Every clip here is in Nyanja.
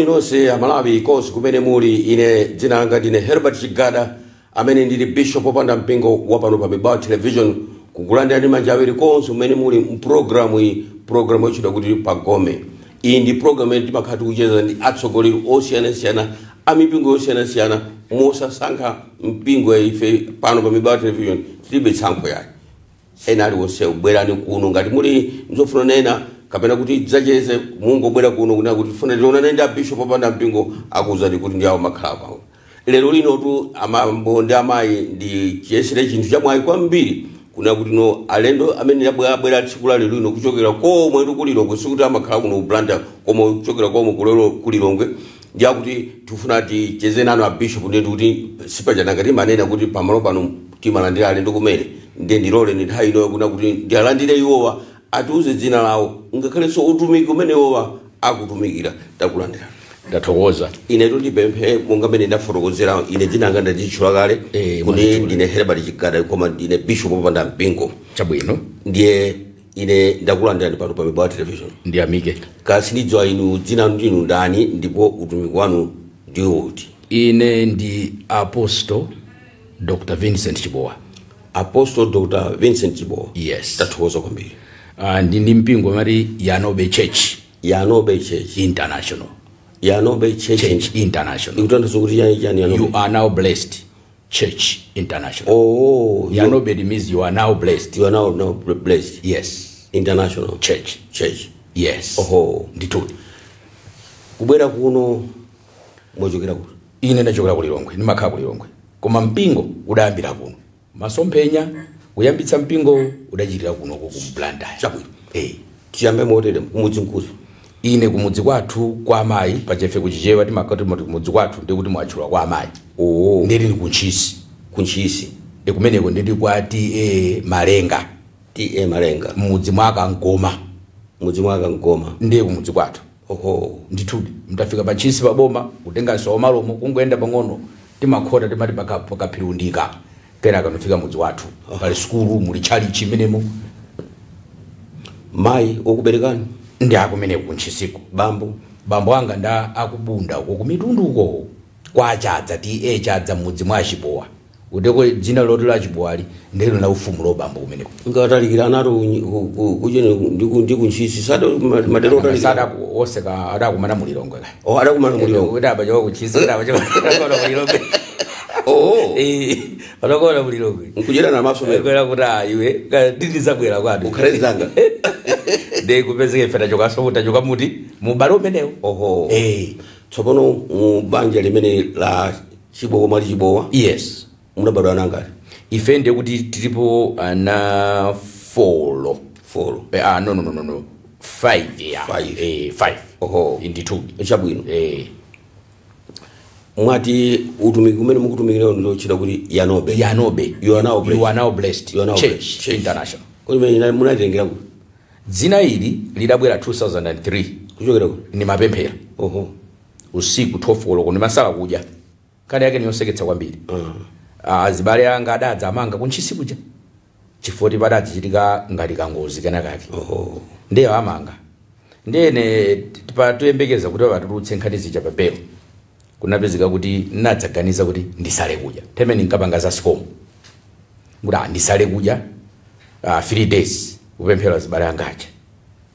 Moni nonse amalawi konse kumene muli. Ine dzina langa ndine Herbert Chigada amene ndili bishop opanda mpingo wapano pa Mibao Television kukulandira ndi manja awiri konse kumene muli mprogramu yochedwa kuti Pagome. Iyi ndi programu imene timakhala tikucheza ndi atsogoleri osiyanasiyana amipingo yosiyanasiyana mosasankha mpingo ife pano pa Mibao Television tilibe tsankho yake. Ena aliwonse ubwerani kuno ngati muli mzofuna nena kapena kuti dzacheze mungobwera kuno kuna kuti funa tiona ndi bishop opanda mpingo akuzati kuti ndi awo makhala pawo. Lero lino tu amambo ndi amayi ndi chiyesere chinthu chamwayi kwambiri kuna kuti no alendo amene abwera tsiku la lero lino kuchokera komwe kulilongwe sikuti amakhala kuno kublanda komwe kuchokera komwe kulero kulilongwe ndi akuti tifuna ticheze nano a bishop ndi kuti sipaja ngati manena kuti pamalo pano timalandira alendo kumene ndi ndilole ndi nthawi ino kuna kuti ndi alandire iwowa atiuze dzina lawo ngakhalenso utumiki umene iwowa akutumikira takulandira. Ndathokoza. Ine ndipemphe monga mene ndafotokozera ine dzina langa ndachitchula kale kuti ndine Herbert Chigada koma ndine bishop opanda mpingo. Chabwino. Ndiye ine ndakulandirani pano pa Mibao Television. Ndi amike. Kasi ndidziwa inu dzina ndinu ndani ndipo utumiki wanu ndi uti? Ine ndi Apostle Dr. Vincent Chibowa. Apostle Dr. Vincent Chibowa. Yes. Tathokoza kwambiri. Ndi mpingo mari Yanobe Church. Yanobe Church International. Yanobe Church International. Ikutanthauza kuti yani Yanobe. You are now blessed. Church International. Oh. Yanobe means you are now blessed. You are now blessed. Yes. International. Church. Yes. Oh. Nditudi. Kubwera kuno mochokera kuti. Ine ndachokera kulilongwe, ndimakhala kulilongwe. Koma mpingo udayambira kuno. Masomphenya kuyambitsa mpingo udachitira kuno ku Blantyre. Chabwino. Tiyambe motere kumudzi mkuzi. Ine kumudzi kwathu kwa amayi pachefe kuchichewa timakati moti kumudzi kwathu ndikuti mwachulwa kwa amayi. Ndiri ni kunchisi. Kumeneko ndiri kwa Malenga. Malenga. Mudzi mwaka Ngoma. Ndiye kumudzi kwathu. Nditudi mtafika pachisi paboma kutenga malomo kungoenda pang'ono timakhota timati pakapirundika kena kanofika mudzi wathu pali skulu muli chalichi menemo. Mayi okuberekani ndi akumene kunchisiko. Bambo anga nda akubunda uko kumitundu uko kwa Chadza Chadza mudzi mwa Chibowa uteko dzina loti la Chibowali ndilo la ufumu lo bambo kumeneko ngatalikira nato kujene ndi kunchisi sada madero talikira sada oseka adakumana mulilongwe ka adakumana mulilongwe udaba jo kuchisi udaba jo mulilongwe adakola mulilongwe nkujera na maso mero kwera kuti iwe ndindiza kwera kwadu ukhalezanga de kupezeke feta jokasofuta jokamuti mubalo menewo. Tsopano banja limene la Chibowa mali Chibowa. Yes. Munabadwa nangati? Ife ndiye kuti tilipo na 4. No. 5 ya. 5. Inditude. Chabwino. Mwati utumiki umene mukutumikira ndo chita kuti Yanobe. You are now blessed. Church International. Kodi munatengera kuti dzina ili lidabwera 2003 kuchokera kuti ni mapemphero. Usiku 12 koloko ni masala kudya. Kale yake niyoseketsa kwambiri. Azibale anga adadza amanga kunchisi kuja. Chifoti padachitika ngati kangozi kana kake. Ndiye amanga. Ndene tipatoyembekeza kuti abatulutse nkhani zija papero. Kunapezeka kuti nadzaganiza kuti ndisale kudya. Temeni nkapanga za sikomo. Nguda ndisale kudya 3 days. Upemphero azibale angacha.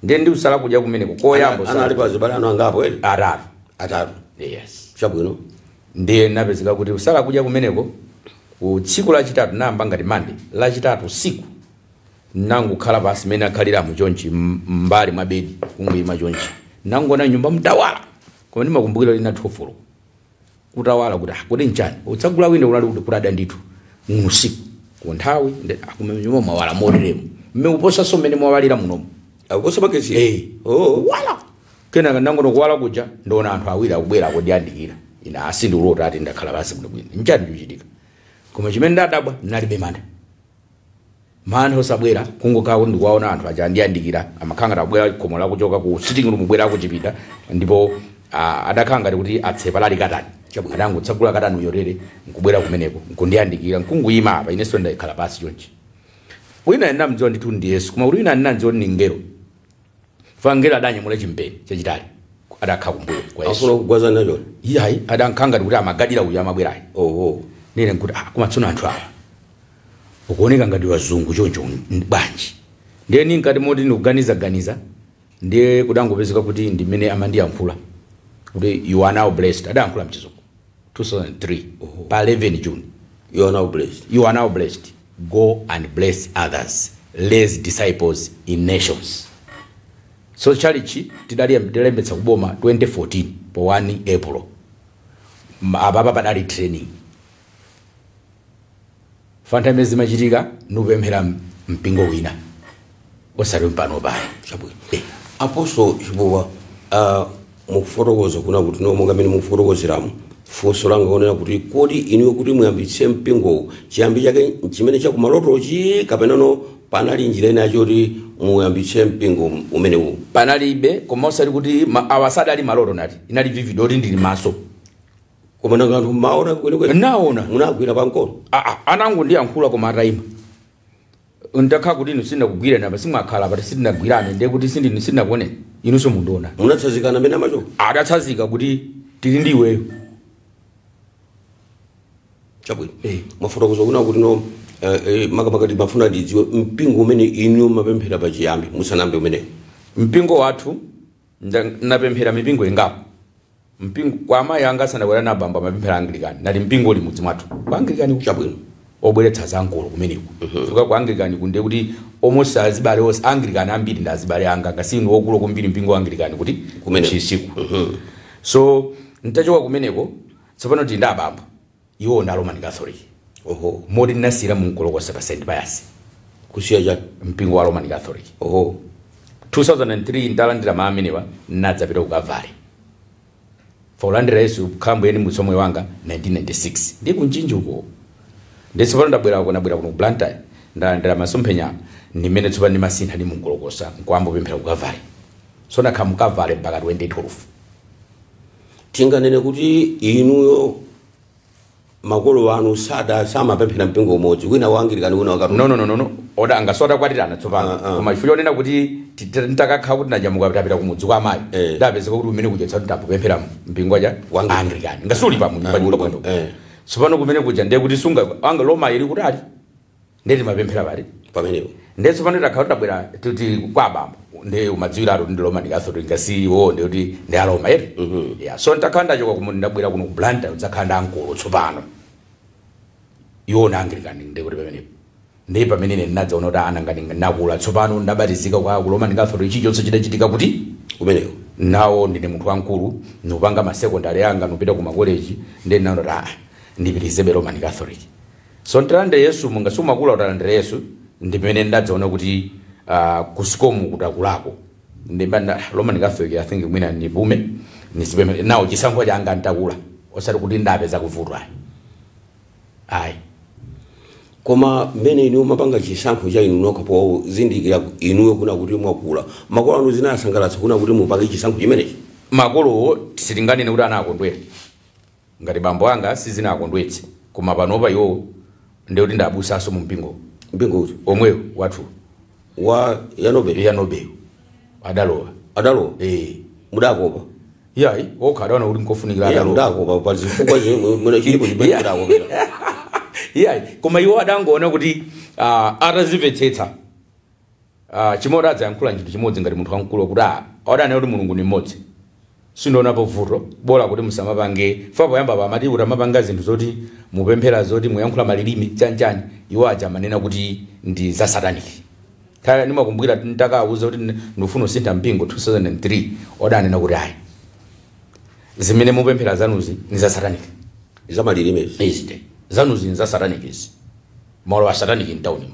Ndiye ndi usala kudya kumeneko koyambo sana. Anali pa zibale anu angapo eri? Atatu. Yes. Chabwino. Ndiye napezeka kuti usala kudya kumeneko utsiku la chitatu namba ngati Monday la chitatu usiku nangu khala pasi mena khalira mu chonchi mbali mwa bedi kungwima chonchi nangona nyumba mtawala koma ndimakumbukira lina 12 kutawala kuti kodi nchani utsagula windo unali kuti kulada ndithu usiku ku nthawi akumenyuma mawala moderemo mmeuposa so mene mwawalira munomo akuposa pakesi wala kena nangono kuwala kuja ndona anthu awiri akubwera kodiandikira ina asindi ulota ati ndakhala pasi bwino nchani kuchitika koma chimene ndadabwa nalibe mantha osabwera kungokaa kuti ndikuwaona anthu aja andiyandikira amakhanga tabwera khomo la kuchoka ku sitting room bwera kuchipita ndipo adakhanga kuti atsepa lali katani adango tsagula katani uyorere nkubwera kumeneko nkundiyandikira nkunguyima apa ineso ndakhala pasi chonchi wina ndamdziwa ndithu ndi Yesu koma wina ndinandziwa ni ngelo fangela adanyamula chimpeni chachitali adakhakumbuyo kwa Yesu afuna kugwaza nacho yayi adankanga kuti amagadira uya amabwerayi oho nene nkuti kumatsuna anthu awa ukuoneka ngati wazungu choncho banji ndiye ninkati moti ndikuganiza ndiye kudangopezeka kuti ndimene amandiyankhula kuti you are now blessed adayankhula mchizungu 2003 pa 11 June you are now blessed go and bless others raise disciples in nations. So chalichi tidalembetsa kuboma 2014 po 1 April ababa padali training fantamezi machitika nupemphera mpingo wina osali mpano baya chabwino aposo chibuwa mukufotokoza kuna kuti no monga mene mukufotokozeramu funso langa onena kuti kodi iniwe kuti muyambitse mpingo chiyambi chake chimene chakumalotochi kapenano panali njira ina choti muyambitse mpingo umenewu panalibe koma osati kuti awasada ali maloto nati inali vivid oti ndili maso koma nanga anthu maona kwene naona munagwira pankono anangu ndiyankhula koma atayima ndakha kuti inu sindakugwira napa simwakhala pati sindinagwirane ndiye kuti sindinakuoneni inunso mundiona munatsazikana mene amacho adatsazika kuti tili ndi iweyo chabwino mafotokoza kuna kuti no makapakati mafuna ndidziwe mpingo umene inu mapemphera pachiyambi musanambe umene mpingo wathu napemphera mipingo ingapo mpingo kwa amayi anga sanabwera na bamba mapemphera Anglikani nali mpingo uli mudzi mwathu kwa Anglikani chabwino obweretsa zankulu kumeneko fuka kwa Anglikani kunde kuti almost azibale os Anglikani ambiri ndazibale anga ngasinu okulo kumbiri mpingo wa Anglikani kuti kumene chisiku so ntachoka kumeneko tsopano tindabamba iwo na Roman Catholic oho modi nasira munkoloko saka St. Pius kusiya ja mpingo wa Roman Catholic oho 2003 ndalandira maamenewa nadzapita kukavale Folandira Yesu kambo yeni mutsomwe wanga 1996 ndi kunjinjuko ndetsopano ndabwera kuno Blantyre ndalandira masomphenya nimene tsopano ndi masintha ndi mungolokosa nkwambo pemphera kukavale so nakhamu kavale mpaka 2012 tinganene kuti inuyo makolo wanu samapemphera mpingo umodzi wina wa Anglikani wina wa Catholic no oda angasoda kwatirana tsopano koma ifuyo nena kuti titakakha kuti najamuka tapita kumudzi kwa amayi ndapezeka kuti umene kujetsa tapemphera mpingo wa Anglikani ngasuli pa munyumba tsopano kumene kuja ndiye kuti sunga anga Roma ili kutali ndeti mapemphera pali pamenewo ndiye tsopano takhala tabwera kuti kwa bambo ndiye umadziwira ati ndi Roman Catholic ngasiwo ndiye kuti ndi Roma yetu so ntakhala ndachoka kumudzi ndabwera kuno ku Blantyre udzakhala ndankulu tsopano iwona Anglikani ndiye kuti pamenepo ndiye pamene ndinadzaona kuti ana ngati nakula tsopano ndabatizika kwa Roman Catholic chichonse chidachitika kuti kumenewo nawo ndine munthu wankulu nupanga masekondari anga nupita ku makoleji ndiye ndinaona ndipitizebe Roman Catholic so ntalande Yesu mungasuma utalande Yesu ndipene ndadzaona kuti kusikomu kutakulako ndibanda Roman Catholic I think mwina nipume nisipeme nawo chisankho changa ntakula osati kuti ndapeza kuvutwa ayi koma mene inu mapanga chisankho cha inu nokapo zindikira inuyo kuna kuti mwakula makolo anu zinasangalatsa kuna kuti mupange chisankho chimenechi makolo sitinganene kuti anakondwera ngati bambo anga sizinakondwetse koma panopa iwo ndiye kuti ndabusaso mu mpingo uti omweyo wathu wa yanobe adalowa mudakopa yayi okadaona kuti nkofunikira adalowa mudakopa pa zifukwa zimene chilipo chimudakopa yayi koma iwo adangoona kuti atazimvetsetsa chimodzi adzayankhula chinthu chimodzi ngati munthu wankulu kuti adanena kuti mulungu ni mmodzi sindionapo vuto bora kuti musamapange fapo yamba pamati kuti amapanga zinthu zoti mupemphera zoti muyankhula malilimi chanchani iwo aja manena kuti ndi za sataniki kaya nimakumbukira ntakawuza kuti ndifuna usintha mpingo 2003 odanena kuti ayi zimene mupemphera zanuzi ni za sataniki za malilimi izide zanuzi ni za sataniki malo wa sataniki mtauni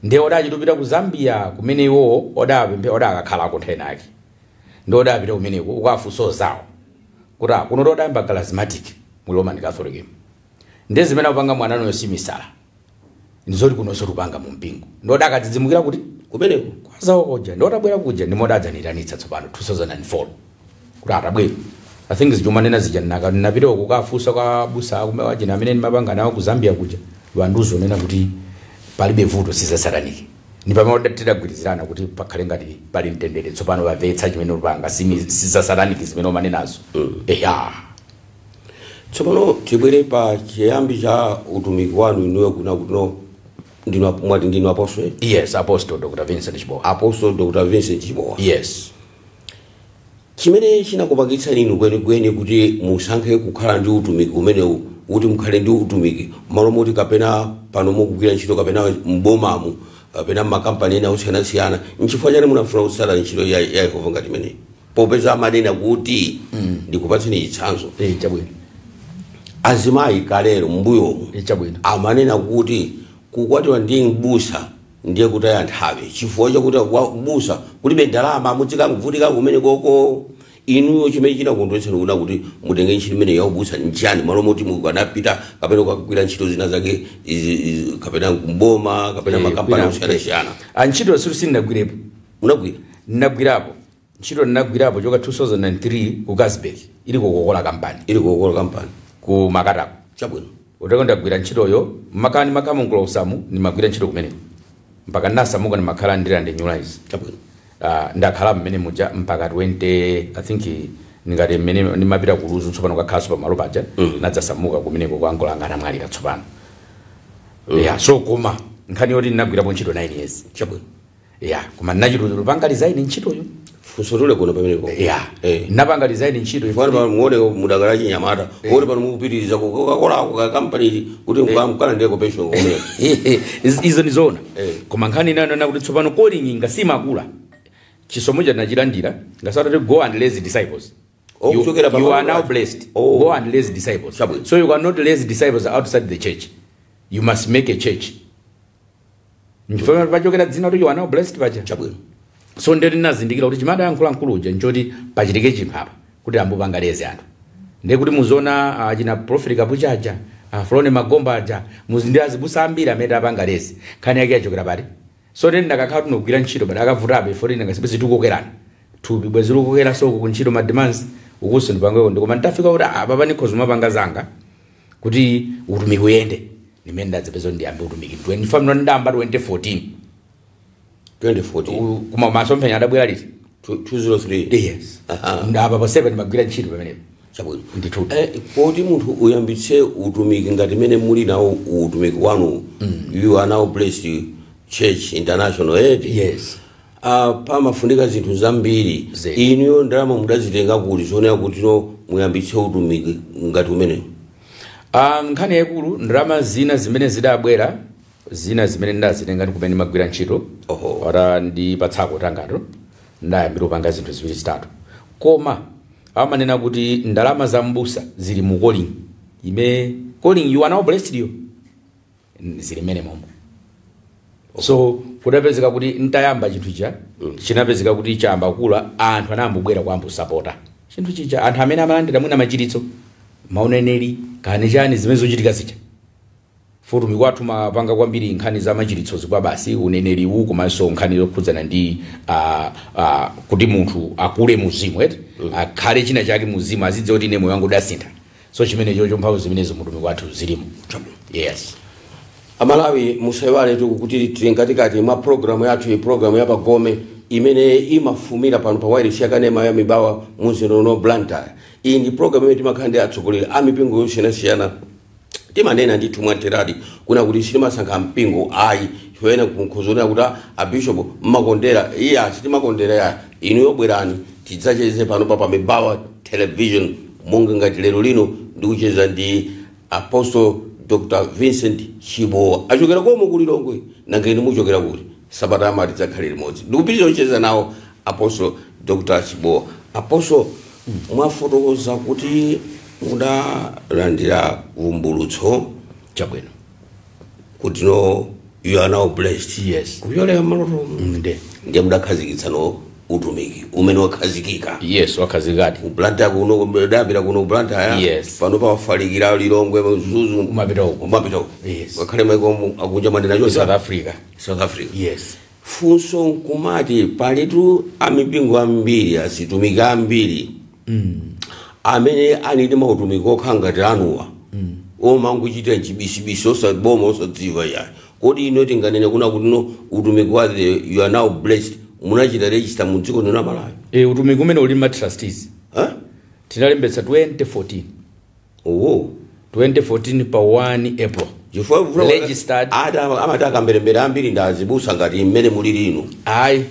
ndiye odachitupita ku Zambia kumene iwo odakakhala konthena yake ndi odapita kumeneko ukafunso zawo kuti kuno todayamba charismatic mu Roman Catholic ndiye zimene upanga mwanano yosimisala ndizoti kunonso tupanga mu mpingo ndodakadzidzimukira kuti kumeneko kwazawo koja ndodabwera kuja ndimodadzaniranitsa tsopano 2004 kuti atabwera I think zijumanena zija napita kukafunsa kwa busa kumewajina amene ndimapanga nawo ku Zambia kuja vanduzo nena kuti palibe vuto siza sataniki ni pamene tidagwirizirana kuti pakhale ngati pali mtendere tsopano bamvetsa chimene lupanga sizasalaniki zimene umanenazo tsopano tibwere pa chiyambi cha utumiki wanu inuyo kuna kuno ndinu apostle. Yes, Apostle Dr. Vincent Chibowa. Apostle Dr. Vincent Chibowa. Yes. Chimene chinakupangitsa inu kwenikweni kuti musankhe kukhala ndi utumiki umenewu kuti mukhale ndi utumiki malo moti kapena pano mukugwira ntchito kapena mbomamu kapena makampani ena osiyanasiyana nchifukwa chani munafuna kusala ntchito ya Yehova ngati imeneyi popeza amanena kuti ndikupatseni chitsanzo chabwino azimayi kalero mbuyomu chabwino amanena kuti kukwatiwa ndi mbusa ndiye kutaya nthawi chifukwa chakuti mbusa kulibe ndalama muzikamvutika kumene koko inuyo chimene chinakondwetsani kuna kuti mutenge ntchito imene ya ubusa njani malo moti mukanapita kapena kukagwira ntchito zina zake kapena mboma kapena makampani osiyanasiyana. Ntchito sisi ndinagwirepo. Unagwira? Ndinagwirapo. Ntchito ndinagwirapo choka 2003 ku Gasberg ili kukokola kampani. Ku Makatako. Chabwino. Utako ndagwira ntchitoyo makani makamungulo usamu nimagwira ntchito kumeneko. Mpaka nasamuka ni makhala ndira ndi New Rise. Chabwino. Ndakhala mmene muja mpaka 20 I think ngati mmene nimapita kuluzu tsopano kakhaso pa malo paja nadzasamuka kumeneko kwa angolanga mwalira tsopano. So koma nkhani yoti ndinagwirapo ntchito 9 years. Chabwino. Koma ndinachito lupanga design ntchitoyo. Fusotole kuno pameneko. Napanga design ntchito ifana pa muone mudagala chinyamata ori pano mukupitiriza kukola kwa company kuti mukala ndeko pension ngomwe. Izo nizona. Koma nkhani nana kuti tsopano calling ngasimakula. Chisomo cha nachilandira ngasata go and raise disciples. You are now blessed. Go and raise disciples. So you cannot raise disciples outside the church. You must make a church. Ndifuna bajokera dzina kuti you are now blessed baja. Chabwino. So ndiri nazindikira kuti chimada yankuluja njoti pachitike chimpapa kuti ambopanga lezi anthu. Ndiye kuti muzona achina prophet kapuchaja Flone Magomba aja muzindazi busambira amene apanga lezi. Khani yake yachokera pati. So then ndakakhala tunogwira ntchito but akavutabe for ine ngasibese tukokerana thupi bwezi lukokera so ku ntchito ma demands ukuso ndipangwe ndikoma ndafika kuti baba nikozuma panga zanga kuti utumiki uyende nimene ndadzepezo ndiyambe utumiki ndifamno ndamba 2014 kuma masomphenya adabwera liti 203 yes ndaba pa 7 magwira ntchito pamenepo chabwino ndithu poti munthu uyambitse utumiki ngati mene muli nawo utumiki wanu you are now blessed Church International yes pamafunika zinthu zambiri inuyo ndalama mudazitenga kuti zonera kuti no muyambitse utumiki ngati umenewo. Nkhani yakulu ndalama zina zimene zidabwera zina zimene ndazitenga ndi kumene magwira ntchito ora ndi patsako tangato ndayambira kupanga zinthu ziwiri zitatu koma amanena kuti ndalama za mbusa zili mu calling ime calling you are now blessed you zili mene momwe. So kudapezeka kuti ntayamba chinthu cha chinapezeka kuti chamba kula anthu anambobwera kwambo supporta chinthu chicha anthu amene amalandira mwina machiritso mauneneri kani chani zimene zochitika zicha forum kwathu mapanga kwambiri nkhani za machiritso zikwa basi uneneri uku komanso nkhani zokhudzana ndi kuti munthu akule muzimu akhale china chake muzimu azidze kuti ine moyo wangu udasintha so chimene chocho mphamvu zimenezo mutumiki kwathu zilimo. Yes. Amalawi musaiwale kuti tili katikati mwa programu yathu programu ya Pagome imene imafumira pano pa wireless yakanema ya Mibawa muzindono Blantyre. Iyi ndi programu imene timakhandi atsogoleri amipingo yosiyanasiyana timanena ndithu mwateradi kuna kuti sitimasankha mpingo ayi choyena kukhozonera kuti abishop mmakondera iye asitimakondera ya inu yobwerani tidzacheze pano pa Mibawa television monga ngati lero lino ndikucheza ndi Apostle Dr. Vincent Chibowa achokera komo kuli Longwe nangeni muchokera kuti sabata amati dzakhale limodzi ndikupitiriza kucheza nawo Apostle Dr. Chibowa. Apostle mwafotokoza kuti mudalandira vumbulutso chabwino kuti no you are now blessed. Yes. Kuyolera maloto ndiye mudakhazikitsa no utumiki umene wakhazikika. Yes, wakhazikadi Blantyre kuno ndabira kuno Blantyre. Yes. Pano pafalikira Lilongwe Zuzu mapita uko. Yes. Wakhale maiko akunja mandina yo South Africa. Yes. Funso nkumati palitu amipingo ambiri asitumika ambiri amene anidi mautumiki okhangati anuwa omanguchita chibisibisi osadziwa ya kodi ino tinganene kuna kuti no utumiki wa you are now blessed munachita register mu dziko lino la Malawi. Utumiki umene uli ma trustees tinalembetsa 2014. 2014 pa 1 April. Registered. Amati akamberembere ambiri ndazibusa ngati mmene muli lino. Ayi.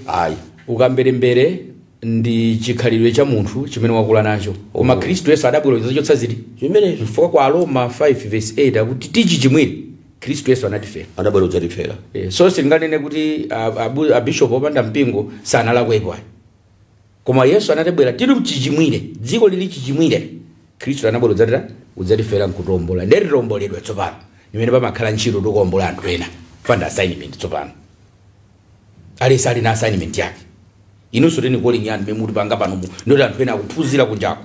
Ukamberembere ndi chikhalidwe cha munthu chimene wakula nacho. Koma Khristu Yesu adabwera kudzachotsa ziti zimene chifukwa kwa Roma 5:8 akuti tichichimwire Khristu Yesu anatifera. Adabwera kudzatifera. So singanene kuti abishop opanda mpingo sanalakwepo. Koma Yesu anatibwera tili mchichimwire dziko lili chichimwire Khristu anabwera kudzatifera nkutombola ndeti tomboledwe tsopano imene pamakhala ntchito tokombola anthu ena fund assignment tsopano alesi ali na assignment yake inunso teni calling yanu memuti panga pano ndoti anthu ena akuphunzira kunjako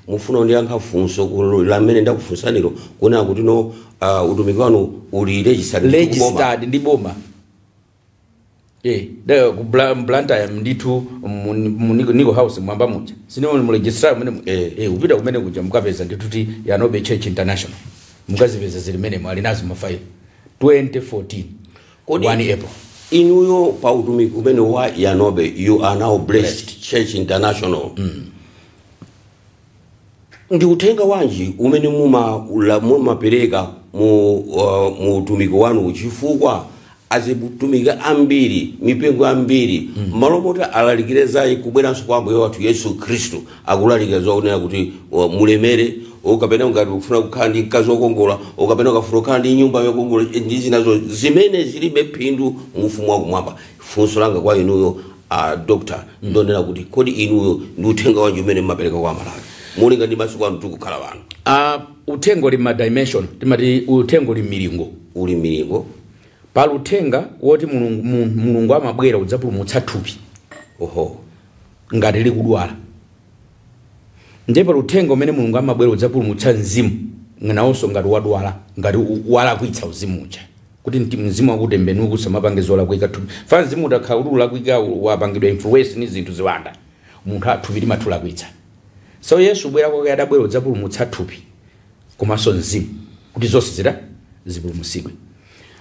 mufuna ndiyankha funso lamene ndakufunsaniro kuna kuti no utumiki wanu uli registered ndi boma. Ku Blantyre ndithu Niko House mwamba muja sino mu registrar mwene upita kumene kuja mukapeza ndituti Yanobe Church International mukazipeza zili mene mwali nazo mafaili 2014 1 April. Inuyo pa utumiki umene wa Yanobe you are now blessed Church International. Ndi utenga wanji umene mumapereka mu utumiki wanu chifukwa azibutumika ambiri mipingo ambiri malomota alalikire zayi kubweranso kwa Ambuye wathu Yesu Kristu akulalikira zoonera kuti mulemere okapena ngati ufuna kukhala ndi mkazi wokongola okapena ukafuna kukhala ndi nyumba yokongola ndi zinazo zimene zilibe phindu mu ufumu wakumwamba. Funso langa kwa inuyo doctor ndonera kuti kodi inuyo ndi uthenga wanji umene mumapereka kwa Malawi mulinga ndi masiku anu tikukhala wanu. Uthengo li ma dimension timati uthengo li milingo uli milingo pali uthenga woti mulungu amabwera kudzapulumutsa thupi ngati likudwala ndipo uthenga umene mulungu amabwera kudzapulumutsa mzimu nawonso ngati wadwala ngati walakwitsa uzimu uja kuti mzimu wakutembenuka usamapange zolakwika thupi fa mzimu utakhala kuti ulakwika wapangidwa influence ni zinthu ziwanda munthu athupi limathulakwitsa. So Yesu bwera kwake adabwera kudzapulumutsa thupi komanso mzimu kuti zonse zipulumutsidwe.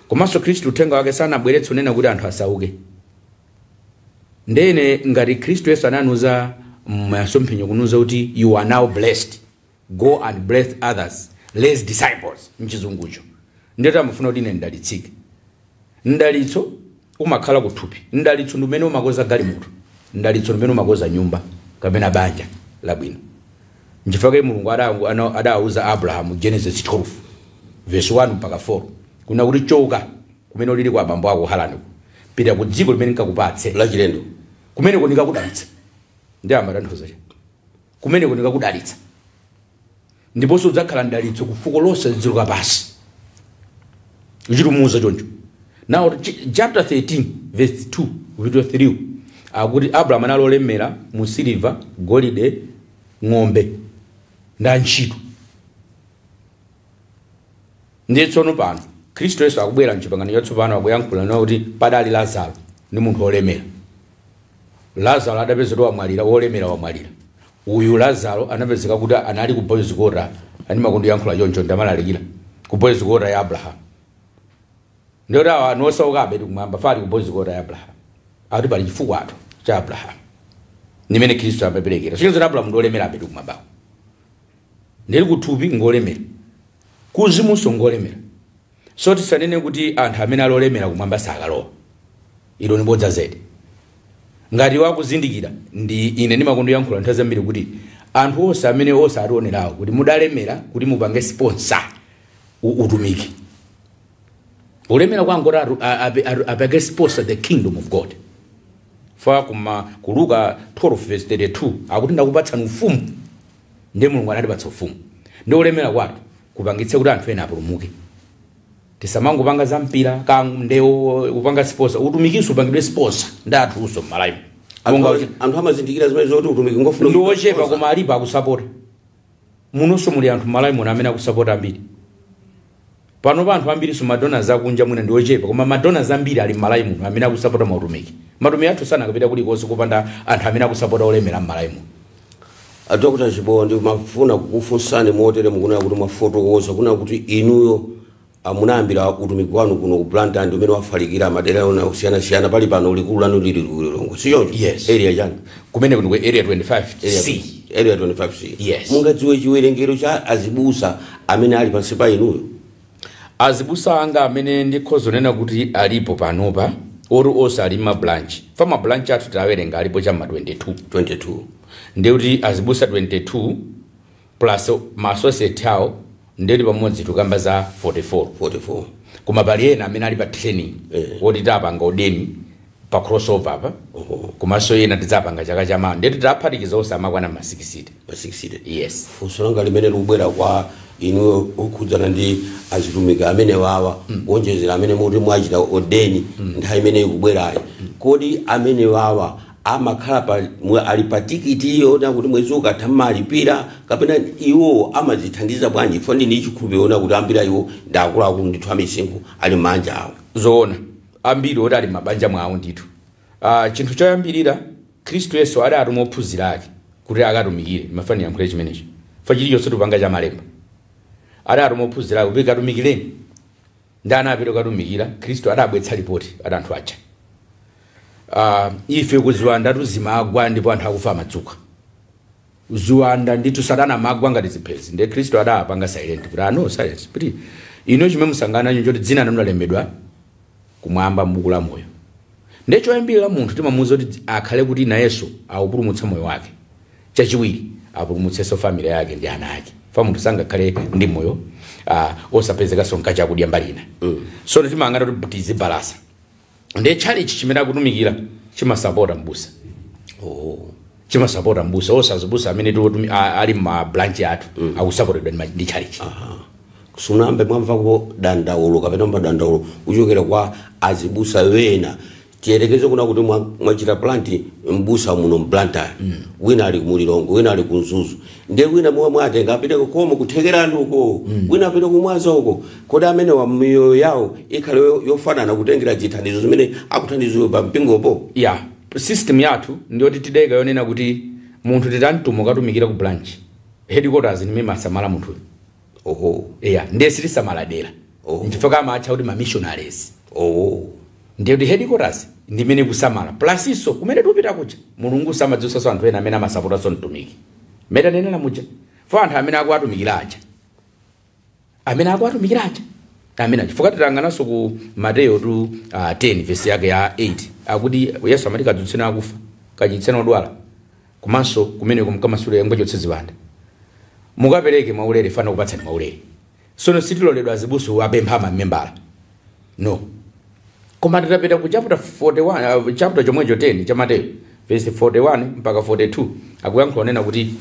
Komanso Khristu uthenga wake sanabweretsa unena kuti anthu asauke. Ndene ngati Khristu Yesu ananuza mwasomphenyo kunuza kuti you are now blessed go and bless others raise disciples mchizungucho ndeta mufuna kuti ine ndalitsike. Ndalitso umakhala kuthupi ndalitso ndumene umakoza galimoto ndalitso ndumene umakoza nyumba kapena banja labwino. Njifake mulungu adauza Abraham Genesis 12 verse 1 mpaka 4 kuna kuti choka kumene ulili kwa abambo ako Harani pita ku dziko limene ndikakupatse la chilendo kumene ndikakudalitsa ndi amatanthauza kumene ndikakudalitsa ndiponso udzakhala ndalitso ku fuko lonse dziko lapansi uchitumuza choncho. Now chapter 13 verse 2 video 3 akuti Abraham analolemera mu silver golide ng'ombe nda ntchito. Nditsono pano Khristu Yesu akubwera mchipangano chatsopano akuyankhula nawo kuti padali Lazaro ndi munthu olemera. Lazaro adapezeka wamwalira olemera wamwalira. Uyu Lazaro anapezeka kuti anali ku boys quarter ani makondo yankhula choncho ndamalalikira ku boys quarter ya Abraham. Ndora anosauka abedu kumamba fali ku boys quarter ya Abraham. Ati pali chifukwa ato cha Abraham. Nimene Khristu apeperekera. Chinzo Abraham ndolemera abedu kumamba. Ndeli kuthupi ngolemera. Kuzimu songolemera. So tisanene kuti anthu amene alolemera kumwamba sakalowa. Ilo ni bodza zedi. Ngati wakuzindikira ndi ine ndimakondo yankhula nthawi zambiri kuti anthu onse amene onse alionerawo kuti mudalemera kuti mupange sponsor utumiki. Ulemera kwa ngora apage sponsor the kingdom of God. Fa ku Luka 12 verse 32 akuti ndakupatsani ufumu ndi Mulungu anatipatsa ufumu. Ndi ulemera kwatu kupangitse kuti anthu ena apulumuke. Tisamango panga zampira kandewo upanga sponsor utumikiso upangidwe sponsor ndathu uso malaimo. Anthu amazindikira zimene zoti utumiki ngofuna ndi ochepa koma alipa akusupport. Munonso muli anthu malaimo amene akusupport ambiri. Pano anthu ambiri so madona zakunja mwina ndi ochepa koma madona zambiri ali malaimo amene akusupport mautumiki. Matumiki athu sana akapita kuli konse kupanda anthu amene akusupport olemera malaimo. Dr. Chibowa ndi mafuna kukufunsani motere mukunena kuti mafotokoza kuna kuti inuyo munayambira utumiki wanu kuno ku Blantyre umene wafalikira madera ona kusiyana pali pano likulu lanu lili Lilongwe siyonjo? Yes. Area chani? Kumene kuno area 25C. Area 25C. Yes. Mungadziwe chiwerengero cha azibusa amene ali pansi pa inuyo? Azibusa anga amene ndikhozonena kuti alipo panopa onse ali ma branch. Fama branch athu tawerenga alipo cha ma 22. Ndeuti azibusa 22 plus ma associate awo ndeli pamodzi tukamba za 44. Kuma pali ena amene ali pa training woti tapanga udeni pa crossover apa. Komanso ena tidzapanga chaka chamawa ndeti taphatikiza onse amakwana ma 60. Yes. Funso langa limene likubwera kwa inu okhudzana ndi azitumiki amene wawa wonjezera amene muti mwachita udeni nthawi imene ikubwerayo. Kodi amene wawa amakhala ali pa tikiti iyo na kuti mwezi ukatha malipira kapena iwo amazithandiza bwanji? Ifo ndi chikhulupiriro kuti ambiri iwo ndakuluakulu ndithu amisinkhu ali manja awo. Zoona ambiri oti ali mabanja mwawo ndithu. Chinthu choyambirira Khristu Yesu adatuma ophunzira ake kuti akatumikire mafani yankhule chimenecho fa chilichonse tupanga cha malemba. Adatuma ophunzira ake kuti katumikireni ndana apita kutumikira. Khristu adabwetsa ripoti adanthu aja. Ife kuziwanda tuzimagwa ndipo anthu akufa amadzuka. Ziwanda nditu Satana magwa ngati ziphezi. Ndiye Khristu adapanga silent kuti no silence. Kuti ino chimene musangana njo kuti dzina linalembedwa kumwamba m'buku la moyo. Ndiye choyambirira munthu timamuwuza kuti akhale kuti nayenso awupulumutsa moyo wake. Chachiwiri apulumutsenso family yake ndi ana ake. Fa munthu sangakhale ndi moyo osapezeka sonka chakudya mbalina. So timangana kuti tizibalasa. Ndiye challenge chimene akutumikira chimasapota mbusa. Chimasapota mbusa osazibusa amene ali ma branch athu akusapotedwa ndi challenge. Sunambe mwamvako dandaulo kapena mbadandaulo uchokera kwa azibusa wena tiyerekeze kuna kuti mwachita planti mbusa muno Blantyre wina ali kumulilongo wina ali kunzuzu ndiye wina mwatenga apite kukoma kuthekerani uko wina apite kumwaza uko kodi amene wa miyoyo yawo ikhale yofanana kutengera chithandizo zimene akuthandizwe pa mpingopo? Yeah, system yathu ndiyoti tideka yonena kuti munthu titantuma katumikira ku branch headquarters ni mema samala munthu. Ndiye sitisamala dera. Ndifoka amacha kuti ma missionaries. Ndiye kuti headquarters ndimene kusamala. Plus iso kumene tupita kuja Mulungu samadzusa anthu ena amene amasapota so mtumiki. Meta nena muja. Fa anthu amene akuatumikira aja. Amene chifukwa titangananso ku Mateyo 10 verse yake ya 8 akuti Yesu amati kadzutsena akufa kachitsena odwala komanso kumene kumkamasule yango chotsiziwanda mukapereke maulere fana kupatsani maulere. Sono sitiloledwa azibusu apempha mamembala. No. Koma tatapita ku chapter 41 chapter chomwecho 10 cha Mateyo verse 41 mpaka 42 akuyankhula nena kuti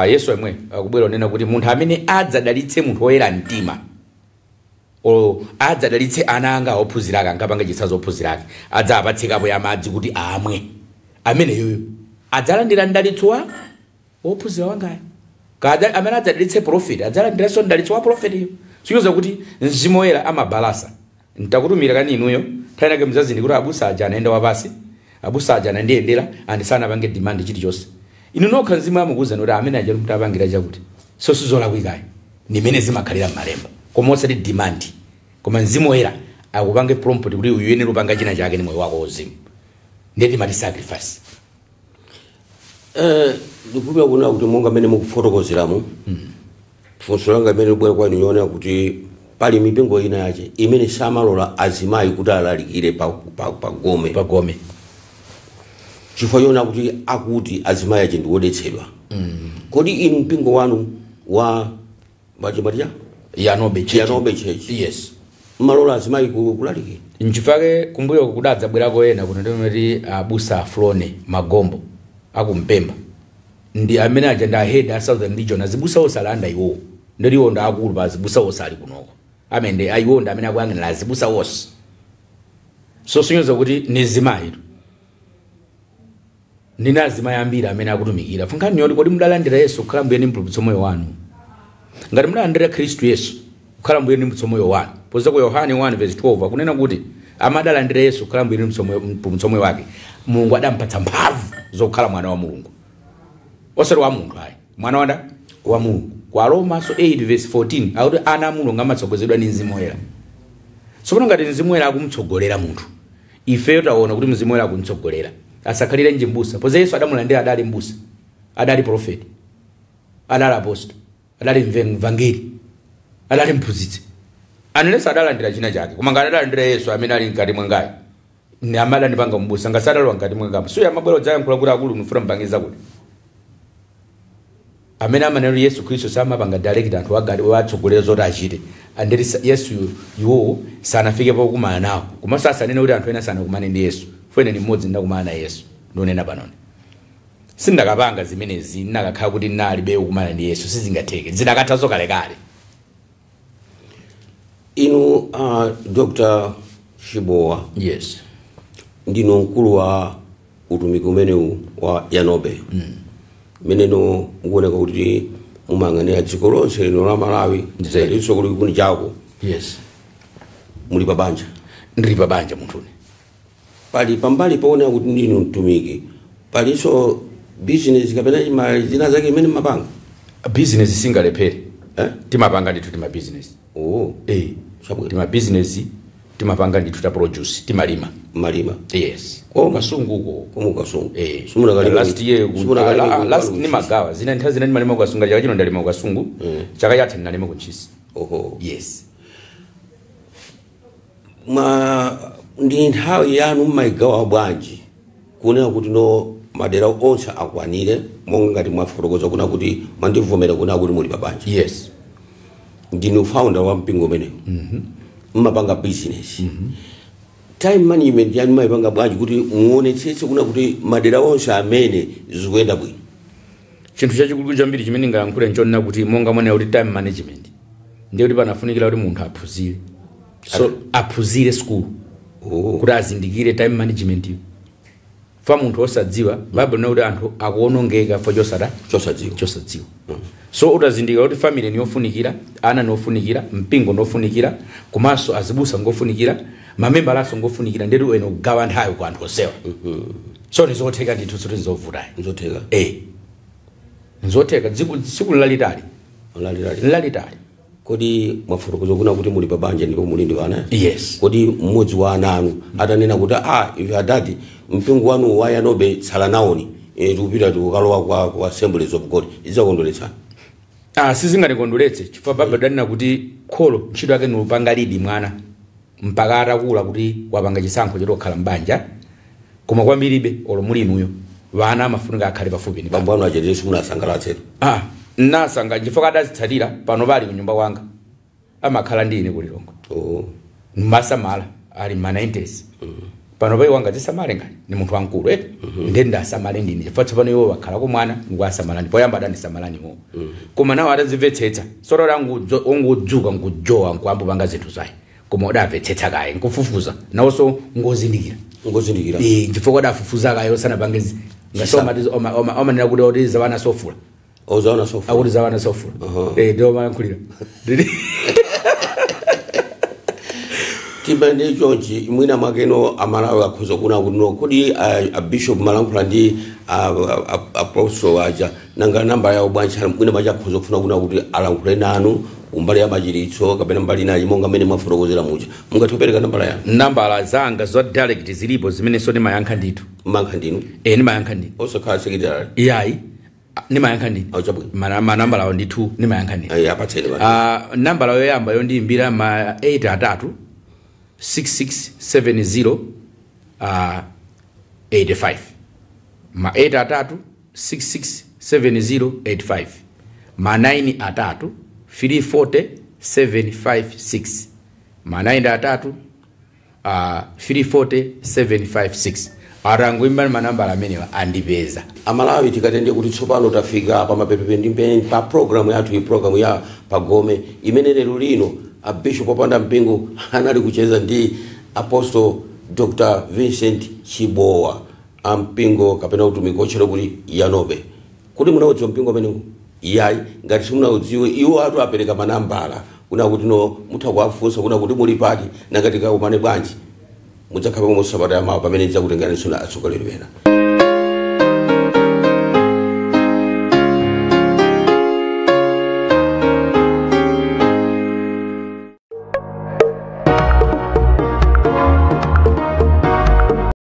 Yesu yemwe akubwera nena kuti munthu amene adzadalitse munthu oyera mtima adzadalitse ana anga ophunzira ake angapanga chitsanzo ophunzira ake adzapatsikapo ya madzi kuti amwe amene yoyo adzalandira ndalitso wa ophunzira wangayo. Kada amene adzadalitse prophet adzalandiranso ndalitso wa prophet yo. Siyoza kuti Mzimu Woyera amabalasa. Ntakutumira kani inuyo tayinake mzazini kuti abusa aja anaenda wapasi abusa aja anandiyendera andisana pange demand chilichonse. Inu nokha Mzimu amukuza kuti amene aja mutapangira chakuti so sizolakwikayo nimene zimakhalira m'malemba koma osati demand. Koma Mzimu Woyera akupange prompt kuti uyene lupanga china chake ni moyo wako ozimu. Ndiye timati sacrifice. Ndikupira kuna kuti monga mene mukufotokozeramu funso langa mene libwera kwa niona kuti pali mipingo ina yache imene samalola azimayi kuti alalikire pa gome. Chifukwa yona kuti akuti azimayi ache ndiwodetsedwa. Kodi inu mpingo wanu wa Bachimatia? Yanobe Church. Yes. Malola azimayi kulalikira. Nchifake kumbuyo kudadza bwerako ena kuti ndimati abusa Flone Magombo akumpemba. Ndi amene aja nda head Southern Region azibusa osalanda iwo. Ndiwo nda akulu bazibusa osali kunoko. Amende ayiwo nda amene akuyang'anira azibusa wose. So sinyoza kuti nizimayi. Nina azimayi ambiri amene akutumikira. Funkani yoti kodi mudalandira Yesu khala mbuyeni mpulumutso moyo wanu. Ngati mudalandira Khristu Yesu khala mbuyeni mpulumutso moyo wanu. Poza ku Yohane 1 verse 12 akunena kuti amadalandira Yesu khala mbuyeni mpulumutso moyo wake. Mulungu adampatsa mphamvu zokhala mwana wa Mulungu. Osati wa munthu ayi. Mwana wa Mulungu. Kwa Roma 8 verse 14 akuti ana a Mulungu amatsogozedwa ndi Mzimu Woyera. Sopono ngati mzimu woyera akumtsogolera munthu, ifeyo taona kuti mzimu woyera akumtsogolera, asakhalire nje mbusa. Poze Yesu adamulandira adali mbusa, adali profeti, adali apostle, adali mvangeli, adali mphunzitsi. Anenesa adalandira china chake, koma ngati adalandira Yesu amene ali mkati mwangayo, ni amala ndipanga mbusa, ngasadalwa mkati mwangayo. So ya mabwero dzaya nkulakula akulu nufuna mpangiza kuti. Amene amanero Yesu Kristo sama panga direct anthu agadi watsogolera zoti achite. Anderi Yesu yuwo sanafike pa kumana nawo. Koma sasa nene kuti anthu ena sana kumane ndi Yesu. Fwene ni mmodzi ndakumana na Yesu. Ndonena panone. Sindakapanga zimenezi ndakakhala kuti nali bewu kumana ndi Yesu sizingatheke. Zidakathazo kale kale. Inu Dr. Chibowa. Yes. Ndino mkulu wa utumiki umene wa Yanobe. Meneno nguoneka kuti mumang'anira dziko lonse lino la Malawi ndiso kuli kuni chako. Yes. Muli pa banja. Ndili pa banja munthuni. Pali pambali paona kuti ndinu mtumiki. Paliso business kapena zina zake imene mapanga. Business singalephere. Timapanga ndithu tima business. Sabwe. Tima business timapanga ndithu ta produce, timalima. Malima. Yes. Kwa kasungu Komu kasungu. Sumuna kali last year last ni magawa. Zina nthazi zina malima kwa kasungu, chaka chino ndalima kwa kasungu. Chaka yathe ndalima ku Nchisi. Yes. Ndi nthawi yanu maigawa bwanji. Kunena kuti no madera onse akwanire monga ngati mwafotokoza kuna kuti mandivomera kuna kuti muli pa banja. Yes. Ndinu founder wa mpingo umene. Mmapanga business. Time management yanu maipanga bwanji kuti muonetsetse kuna kuti madera onse amene zikuyenda bwino. Chinthu chachikulu chambiri chimene ngayankhula nchona kuti monga mwana kuti time management ndiye kuti panafunikira kuti munthu aphunzire. So aphunzire school. Kuti azindikire time management. Fa munthu osadziwa Bible na kuti anthu akuonongeka fa chosadziwa. So utazindikira kuti family niyofunikira, ana nofunikira, mpingo nofunikira, komanso azibusa ngofunikira, mamemba laso ngofunikira, ndedu eno kugawa nthawi kwa anthu osewa. So nizotheka ndithu zoti nzovutayi. Nzotheka. Nzotheka tsiku lalitali. Lalitali. Kodi mwafotokoza kuna kuti muli pa banja ndipo muli ndi ana? Yes. Kodi mmodzi wa ana anu atanena kuti if adadi mpingo wanu wa Yanobe tsala naoni tikupita tikukalowa kwa Assemblies of God izakondoletsana. Sizingatikondoletse chifukwa Baba danena kuti kholo ntchito yake nopanga lidi mwana mpaka atakula kuti wapanga chisankho chotokhala mbanja, koma kwambiribe olo muli inuyo vana amafunika akhale pafupi ndi bambo anu acheteso munasangalatsetu. Nasanga chifukwa adazitsatira pano pali kunyumba kwanga amakhala ndi ine kulilongo. Masamala ali ma 90s. Pano pai wanga zisamale ngani ni munthu wankulu ndenda asamale ndine chifukwa pano iwo wakhala ko mwana ngwasamala ndipo yamba dandisamalani mo. Koma nawo atazimvetsetsa solo langu ongudzuka ngujowa nkwambo panga zinthu zayi. Koma udamvetsetsa kaye nkufufuza nawonso ngozindikira. Chifukwa dafufuza kaye osana pangezi ngasoma omanena kuti zawana sofula. Ozawana sofula. Akuti zawana sofula. Ndio mankulira. Tibande George mwina makeno amalawi akhoza kuna kuno kodi a bishop malankhula ndi apostle aja nanga namba ya ubwancha mwina maja akhoza kufuna kuna kuti alankhule nanu umbali ya machiritso kapena mbali nayi monga mene mwafotokozera muja mungatopereka nambala yanu? Nambala zanga zo direct zilipo zimene so ni mayankha ndithu. Mayankha ndinu? Ni mayankha ndinu. Osakhala secretary. Yayi. Ni mayankha ndinu. Auchabwe. Manambala awo ndithu ni mayankha ndinu. Apatseni bana. Nambala yoyamba yondiimbira ma 83 6670 85 ma 83 667085 ma 93 340 756 ma 93 340 756 arangu imba manambala amenewa andipeza. Amalawi tikatende kuti tsopano tafika pa mapepepe ndi pa program yathu program ya Pagome imene lero lino a bishop opanda mpingo anali kucheza ndi Apostle Dr. Vincent Chibowa ampingo kapena utumiki ochera kuti Yanobe. Kuti munaudziwa mpingo amene yayi ngati simunaudziwe iwo atu apereka manambala kuna kuti no muthakuafunsa kuna kuti muli pati nangati kakumane bwanji mudzakhala pomwe sabata yamawa pamene ndidzakutengerani suna atsogoleri pena.